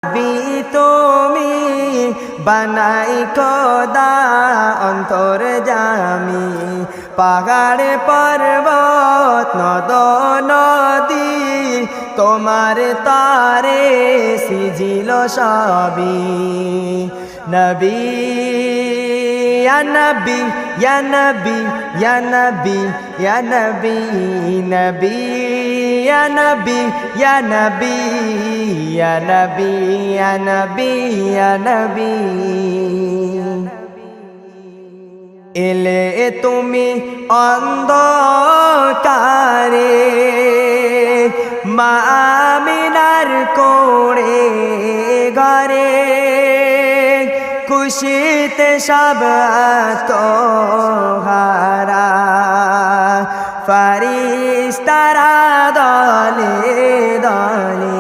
নবী তুমি বানাই খোদা অন্তর জামি পাহাড় পর্বত নদ নদী তোমার তারে সিজিল সবই নবী ইয়া নবী ইয়া নবী ইয়া নবী ইয়া নবী নবী ইয়া নবী ইয়া নবী ইয়া নবী ইয়া নবী ইয়া নবী এলে তুমি অন্ধকারে মা আমিনার কোড়ে ঘরে খুশিতে সব আত্মহারা ফারিস্তারা দলে দলে